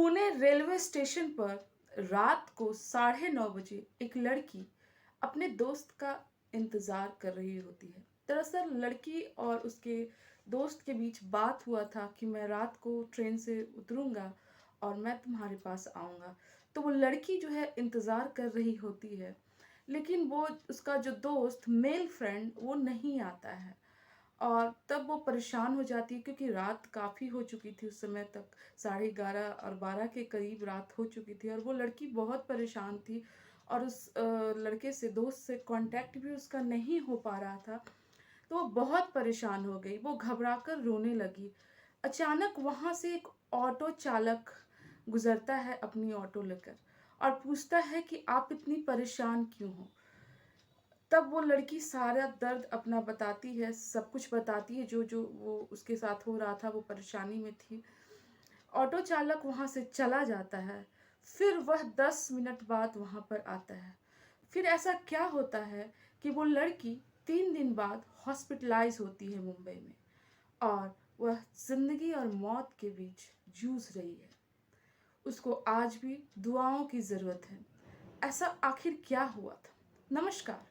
Pune railway station पर रात को 9:30 बजे एक लड़की अपने दोस्त का इंतजार कर रही होती है। दरअसल लड़की और उसके दोस्त के बीच बात हुआ था कि मैं रात को ट्रेन से उतरूंगा और मैं तुम्हारे पास आऊंगा। तो वो लड़की जो है इंतजार कर रही होती है, लेकिन वो उसका जो दोस्त मेल फ्रेंड वो नहीं आता है। और तब वो परेशान हो जाती है क्योंकि रात काफ़ी हो चुकी थी उस समय तक। 11:30 और 12 के करीब रात हो चुकी थी और वो लड़की बहुत परेशान थी और उस लड़के से, दोस्त से कांटेक्ट भी उसका नहीं हो पा रहा था। तो वो बहुत परेशान हो गई, वो घबराकर रोने लगी। अचानक वहाँ से एक ऑटो चालक गुजरता है अपनी ऑटो लेकर और पूछता है कि आप इतनी परेशान क्यों हो। तब वो लड़की सारा दर्द अपना बताती है, सब कुछ बताती है जो जो वो उसके साथ हो रहा था, वो परेशानी में थी। ऑटो चालक वहाँ से चला जाता है। फिर वह 10 मिनट बाद वहाँ पर आता है। फिर ऐसा क्या होता है कि वो लड़की 3 दिन बाद हॉस्पिटलाइज होती है मुंबई में और वह जिंदगी और मौत के बीच जूझ रही है। उसको आज भी दुआओं की ज़रूरत है। ऐसा आखिर क्या हुआ था? नमस्कार,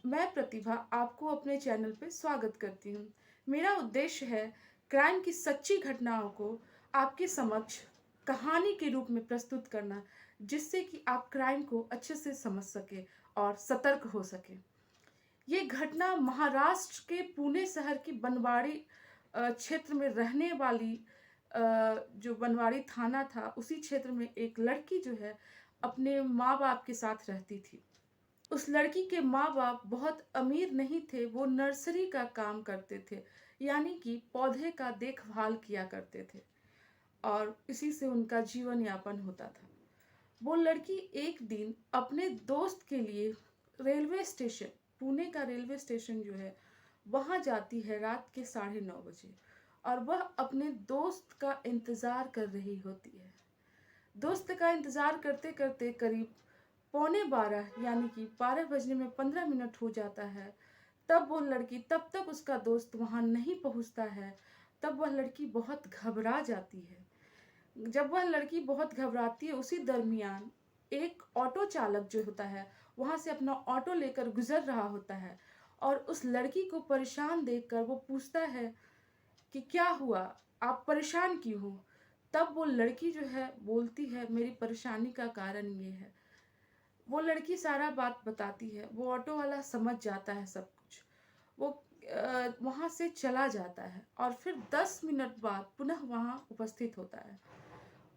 मैं प्रतिभा आपको अपने चैनल पे स्वागत करती हूँ। मेरा उद्देश्य है क्राइम की सच्ची घटनाओं को आपके समक्ष कहानी के रूप में प्रस्तुत करना, जिससे कि आप क्राइम को अच्छे से समझ सके और सतर्क हो सके। ये घटना महाराष्ट्र के पुणे शहर की बनवाड़ी क्षेत्र में रहने वाली, जो बनवाड़ी थाना था उसी क्षेत्र में एक लड़की जो है अपने माँ बाप के साथ रहती थी। उस लड़की के माँ-बाप बहुत अमीर नहीं थे, वो नर्सरी का काम करते थे, यानी कि पौधे का देखभाल किया करते थे और इसी से उनका जीवन यापन होता था। वो लड़की एक दिन अपने दोस्त के लिए रेलवे स्टेशन, पुणे का रेलवे स्टेशन जो है, वहाँ जाती है रात के 9:30 बजे और वह अपने दोस्त का इंतज़ार कर रही होती है। दोस्त का इंतज़ार करते-करते करीब पौने 12 यानी कि 12 बजने में 15 मिनट हो जाता है। तब तक उसका दोस्त वहाँ नहीं पहुँचता है। तब वह लड़की बहुत घबरा जाती है। जब वह लड़की बहुत घबराती है, उसी दरमियान एक ऑटो चालक जो होता है, वहाँ से अपना ऑटो लेकर गुज़र रहा होता है और उस लड़की को परेशान देखकर वो पूछता है कि क्या हुआ? आप परेशान क्यों हो? तब वो लड़की जो है बोलती है, मेरी परेशानी का कारण ये है। वो लड़की सारा बात बताती है, वो ऑटो वाला समझ जाता है सब कुछ। वो वहाँ से चला जाता है और फिर 10 मिनट बाद पुनः वहाँ उपस्थित होता है।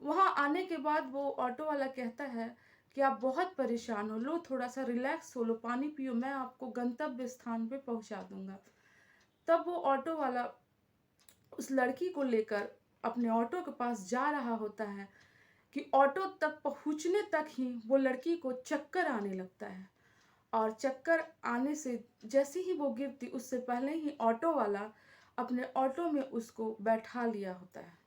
वहाँ आने के बाद वो ऑटो वाला कहता है कि आप बहुत परेशान हो, लो थोड़ा-सा रिलैक्स हो लो, पानी पियो, मैं आपको गंतव्य स्थान पे पहुँचा दूँगा। तब वो ऑटो वाला उस लड़की को लेकर अपने ऑटो के पास जा रहा होता है कि ऑटो तक पहुँचने तक ही वो लड़की को चक्कर आने लगता है और चक्कर आने से जैसे ही वो गिरती, उससे पहले ही ऑटो वाला अपने ऑटो में उसको बैठा लिया होता है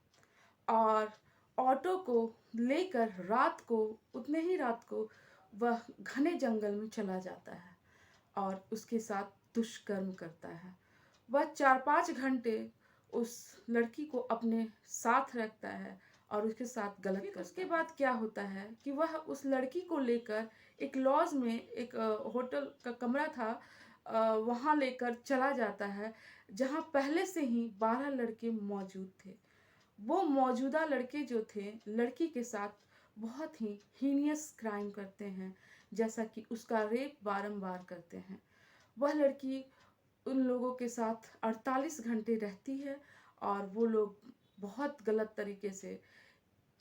और ऑटो को लेकर उतने ही रात को वह घने जंगल में चला जाता है और उसके साथ दुष्कर्म करता है। वह 4-5 घंटे उस लड़की को अपने साथ रखता है और उसके साथ गलत करता है। उसके बाद क्या होता है कि वह उस लड़की को लेकर एक लॉज में, एक होटल का कमरा था, वहाँ लेकर चला जाता है, जहाँ पहले से ही 12 लड़के मौजूद थे। वो मौजूदा लड़के जो थे, लड़की के साथ बहुत ही हीनियस क्राइम करते हैं, जैसा कि उसका रेप बारंबार करते हैं। वह लड़की उन लोगों के साथ 48 घंटे रहती है और वो लोग बहुत गलत तरीके से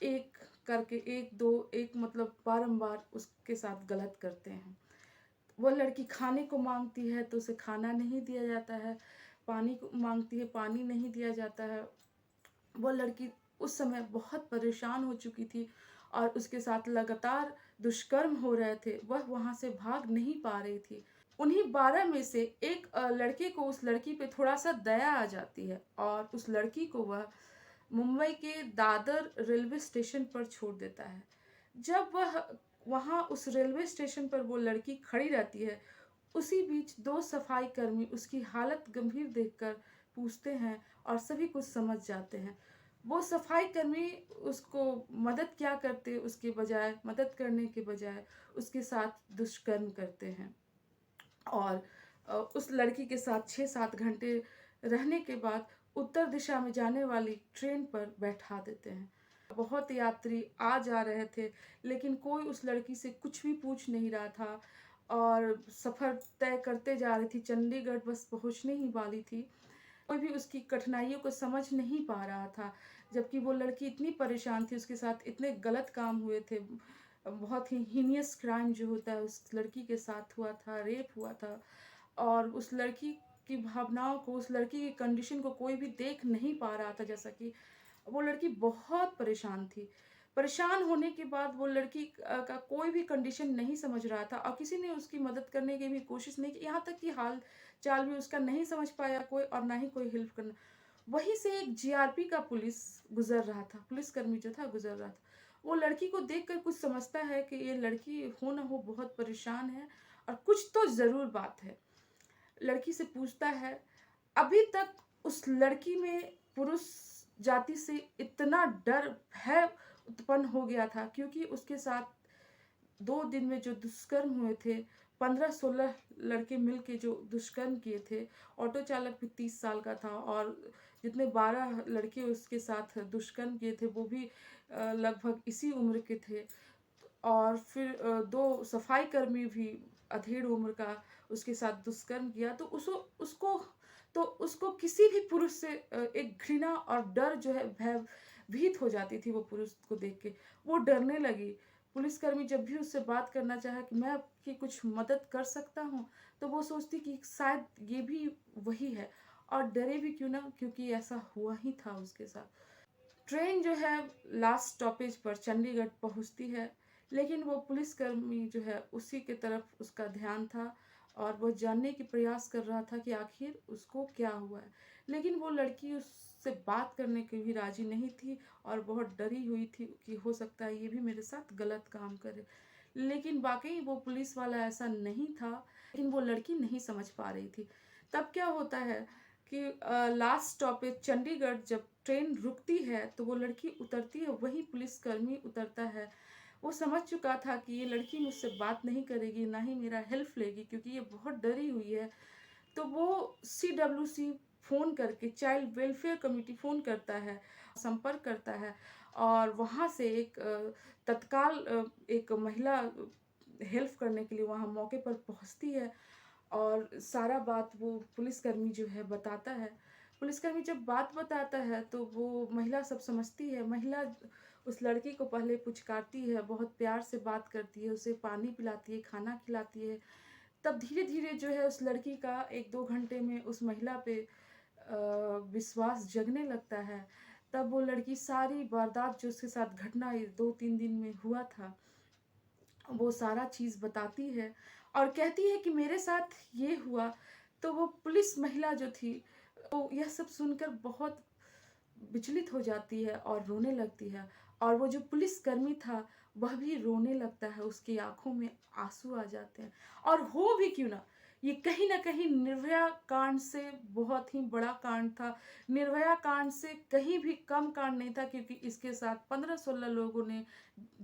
एक करके, 1-2 एक मतलब बारंबार उसके साथ गलत करते हैं। वो लड़की खाने को माँगती है तो उसे खाना नहीं दिया जाता है, पानी को माँगती है, पानी नहीं दिया जाता है। वो लड़की उस समय बहुत परेशान हो चुकी थी और उसके साथ लगातार दुष्कर्म हो रहे थे। वह वहाँ से भाग नहीं पा रही थी। उन्हीं 12 में से एक लड़के को उस लड़की पे थोड़ा-सा दया आ जाती है और उस लड़की को वह मुंबई के दादर रेलवे स्टेशन पर छोड़ देता है। जब वह वहाँ उस रेलवे स्टेशन पर वो लड़की खड़ी रहती है, उसी बीच 2 सफाई कर्मी उसकी हालत गंभीर देखकर पूछते हैं और सभी कुछ समझ जाते हैं। वो सफाई कर्मी उसको मदद क्या करते, उसके बजाय मदद करने के बजाय उसके साथ दुष्कर्म करते हैं। और उस लड़की के साथ 6-7 घंटे रहने के बाद उत्तर दिशा में जाने वाली ट्रेन पर बैठा देते हैं। बहुत यात्री आ जा रहे थे, लेकिन कोई उस लड़की से कुछ भी पूछ नहीं रहा था और सफ़र तय करते जा रही थी। चंडीगढ़ बस पहुँचने ही वाली थी। कोई भी उसकी कठिनाइयों को समझ नहीं पा रहा था, जबकि वो लड़की इतनी परेशान थी, उसके साथ इतने गलत काम हुए थे। बहुत ही हीनियस क्राइम जो होता है उस लड़की के साथ हुआ था, रेप हुआ था। और उस लड़की की भावनाओं को, उस लड़की की कंडीशन को कोई भी देख नहीं पा रहा था, जैसा कि वो लड़की बहुत परेशान थी। परेशान होने के बाद वो लड़की का कोई भी कंडीशन नहीं समझ रहा था और किसी ने उसकी मदद करने की भी कोशिश नहीं की। यहाँ तक कि हाल-चाल भी उसका नहीं समझ पाया कोई और ना ही कोई हेल्प करना। वहीं से एक जीआरपी का पुलिस गुज़र रहा था, पुलिसकर्मी जो था गुज़र रहा था। वो लड़की को देखकर कुछ समझता है कि ये लड़की हो ना हो बहुत परेशान है और कुछ तो ज़रूर बात है। लड़की से पूछता है, अभी तक उस लड़की में पुरुष जाति से इतना डर, भय उत्पन्न हो गया था, क्योंकि उसके साथ 2 दिन में जो दुष्कर्म हुए थे, 15-16 लड़के मिलके जो दुष्कर्म किए थे। ऑटो चालक भी 30 साल का था और जितने 12 लड़के उसके साथ दुष्कर्म किए थे, वो भी लगभग इसी उम्र के थे। और फिर 2 सफाई कर्मी भी अधेड़ उम्र का उसके साथ दुष्कर्म किया, तो उसको किसी भी पुरुष से एक घृणा और डर जो है, भयभीत हो जाती थी वो पुरुष को देख के। वो डरने लगी। पुलिसकर्मी जब भी उससे बात करना चाहा कि मैं आपकी कुछ मदद कर सकता हूँ, तो वो सोचती कि शायद ये भी वही है, और डरे भी क्यों ना, क्योंकि ऐसा हुआ ही था उसके साथ। ट्रेन जो है लास्ट स्टॉपेज पर चंडीगढ़ पहुंचती है, लेकिन वो पुलिसकर्मी जो है उसी की तरफ उसका ध्यान था और वो जानने की प्रयास कर रहा था कि आखिर उसको क्या हुआ है। लेकिन वो लड़की उससे बात करने के भी राजी नहीं थी और बहुत डरी हुई थी कि हो सकता है ये भी मेरे साथ गलत काम करे। लेकिन वाकई वो पुलिस वाला ऐसा नहीं था, लेकिन वो लड़की नहीं समझ पा रही थी। तब क्या होता है कि लास्ट स्टॉपेज चंडीगढ़ जब ट्रेन रुकती है, तो वो लड़की उतरती है, वही पुलिसकर्मी उतरता है। वो समझ चुका था कि ये लड़की मुझसे बात नहीं करेगी, ना ही मेरा हेल्प लेगी, क्योंकि ये बहुत डरी हुई है। तो वो सीडब्ल्यूसी फ़ोन करके, चाइल्ड वेलफेयर कमिटी फ़ोन करता है, संपर्क करता है और वहाँ से एक तत्काल एक महिला हेल्प करने के लिए वहाँ मौके पर पहुँचती है और सारा बात वो पुलिसकर्मी जो है बताता है। पुलिसकर्मी जब बात बताता है, तो वो महिला सब समझती है। महिला उस लड़की को पहले पुचकारती है, बहुत प्यार से बात करती है, उसे पानी पिलाती है, खाना खिलाती है। तब धीरे-धीरे जो है उस लड़की का 1-2 घंटे में उस महिला पे विश्वास जगने लगता है। तब वो लड़की सारी वारदात जो उसके साथ घटना ये 2-3 दिन में हुआ था, वो सारा चीज़ बताती है और कहती है कि मेरे साथ ये हुआ। तो वो पुलिस महिला जो थी, वो यह सब सुनकर बहुत विचलित हो जाती है और रोने लगती है, और वो जो पुलिसकर्मी था, वह भी रोने लगता है, उसकी आँखों में आँसू आ जाते हैं। और हो भी क्यों ना, ये कहीं न कहीं निर्भया कांड से बहुत ही बड़ा कांड था। निर्भया कांड से कहीं भी कम कांड नहीं था, क्योंकि इसके साथ 15-16 लोगों ने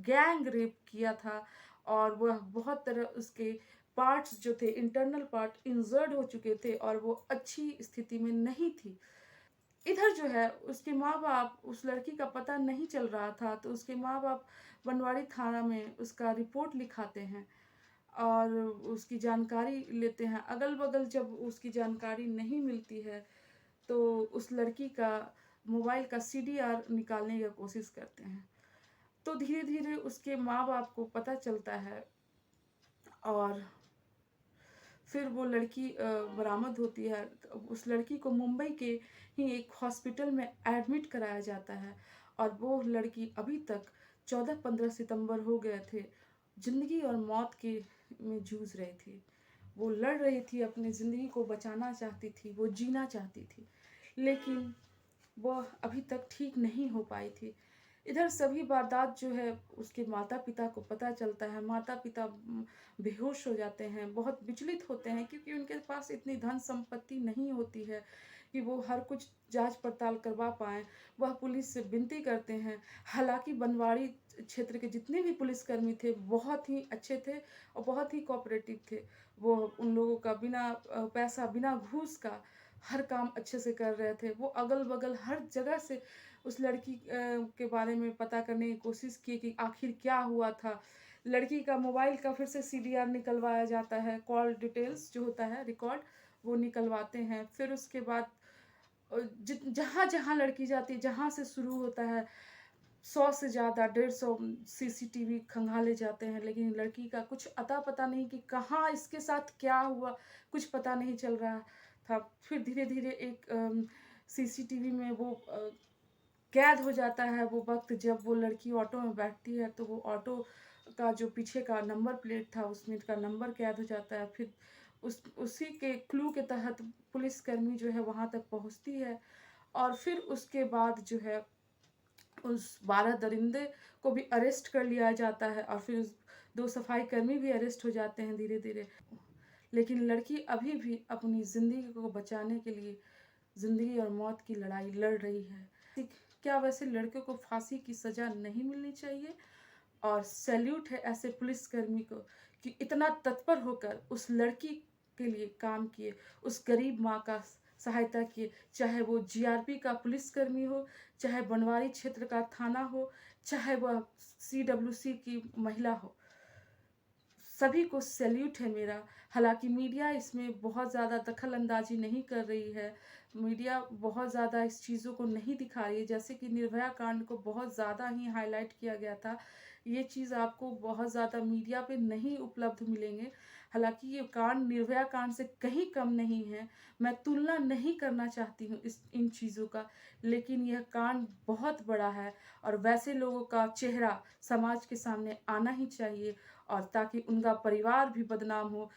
गैंग रेप किया था और वह बहुत तरह उसके पार्ट्स जो थे, इंटरनल पार्ट इंजर्ड हो चुके थे और वो अच्छी स्थिति में नहीं थी। इधर जो है उसके माँ-बाप, उस लड़की का पता नहीं चल रहा था, तो उसके माँ-बाप बनवाड़ी थाना में उसका रिपोर्ट लिखाते हैं और उसकी जानकारी लेते हैं। अगल-बगल जब उसकी जानकारी नहीं मिलती है, तो उस लड़की का मोबाइल का सीडीआर निकालने की कोशिश करते हैं। तो धीरे-धीरे उसके माँ-बाप को पता चलता है और फिर वो लड़की बरामद होती है। उस लड़की को मुंबई के ही एक हॉस्पिटल में एडमिट कराया जाता है और वो लड़की अभी तक 14-15 सितंबर हो गए थे, ज़िंदगी और मौत के में जूझ रही थी। वो लड़ रही थी, अपनी ज़िंदगी को बचाना चाहती थी, वो जीना चाहती थी, लेकिन वह अभी तक ठीक नहीं हो पाई थी। इधर सभी वारदात जो है उसके माता-पिता को पता चलता है। माता-पिता बेहोश हो जाते हैं, बहुत विचलित होते हैं, क्योंकि उनके पास इतनी धन-संपत्ति नहीं होती है कि वो हर कुछ जांच पड़ताल करवा पाएँ, वह पुलिस से विनती करते हैं। हालाँकि बनवाड़ी क्षेत्र के जितने भी पुलिसकर्मी थे, बहुत ही अच्छे थे और बहुत ही कोऑपरेटिव थे। वो उन लोगों का बिना पैसा, बिना घूस का हर काम अच्छे से कर रहे थे। वो अगल-बगल हर जगह से उस लड़की के बारे में पता करने की कोशिश की कि आखिर क्या हुआ था। लड़की का मोबाइल का फिर से सीडीआर निकलवाया जाता है, कॉल डिटेल्स जो होता है रिकॉर्ड, वो निकलवाते हैं। फिर उसके बाद जहाँ-जहाँ लड़की जाती है, जहाँ से शुरू होता है, 100 से ज़्यादा 150 सीसीटीवी खंगाले जाते हैं, लेकिन लड़की का कुछ अता-पता नहीं कि कहाँ इसके साथ क्या हुआ, कुछ पता नहीं चल रहा था। फिर धीरे-धीरे एक सीसीटीवी में वो कैद हो जाता है वो वक़्त, जब वो लड़की ऑटो में बैठती है, तो वो ऑटो का जो पीछे का नंबर प्लेट था, उसमें का नंबर कैद हो जाता है। फिर उसी के क्लू के तहत पुलिसकर्मी जो है वहाँ तक पहुँचती है और फिर उसके बाद जो है उस 12 दरिंदे को भी अरेस्ट कर लिया जाता है और फिर उस 2 सफाई कर्मी भी अरेस्ट हो जाते हैं धीरे-धीरे। लेकिन लड़की अभी भी अपनी ज़िंदगी को बचाने के लिए ज़िंदगी और मौत की लड़ाई लड़ रही है। क्या वैसे लड़कियों को फांसी की सज़ा नहीं मिलनी चाहिए? और सैल्यूट है ऐसे पुलिसकर्मी को कि इतना तत्पर होकर उस लड़की के लिए काम किए, उस गरीब माँ का सहायता किए, चाहे वो जीआरपी का पुलिसकर्मी हो, चाहे बनवारी क्षेत्र का थाना हो, चाहे वह सीडब्ल्यूसी की महिला हो। सभी को सैल्यूट है मेरा। हालाँकि मीडिया इसमें बहुत ज़्यादा दखल-अंदाज़ी नहीं कर रही है। मीडिया बहुत ज़्यादा इस चीज़ों को नहीं दिखा रही है, जैसे कि निर्भया कांड को बहुत ज़्यादा ही हाइलाइट किया गया था। ये चीज़ आपको बहुत ज़्यादा मीडिया पे नहीं उपलब्ध मिलेंगे। हालाँकि ये कांड निर्भया कांड से कहीं कम नहीं है। मैं तुलना नहीं करना चाहती हूँ इन चीज़ों का, लेकिन यह कांड बहुत बड़ा है और वैसे लोगों का चेहरा समाज के सामने आना ही चाहिए और ताकि उनका परिवार भी बदनाम हो।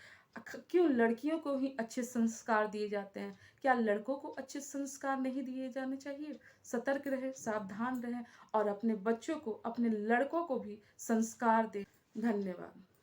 क्यों लड़कियों को ही अच्छे संस्कार दिए जाते हैं, क्या लड़कों को अच्छे संस्कार नहीं दिए जाने चाहिए? सतर्क रहें, सावधान रहें और अपने बच्चों को, अपने लड़कों को भी संस्कार दें। धन्यवाद।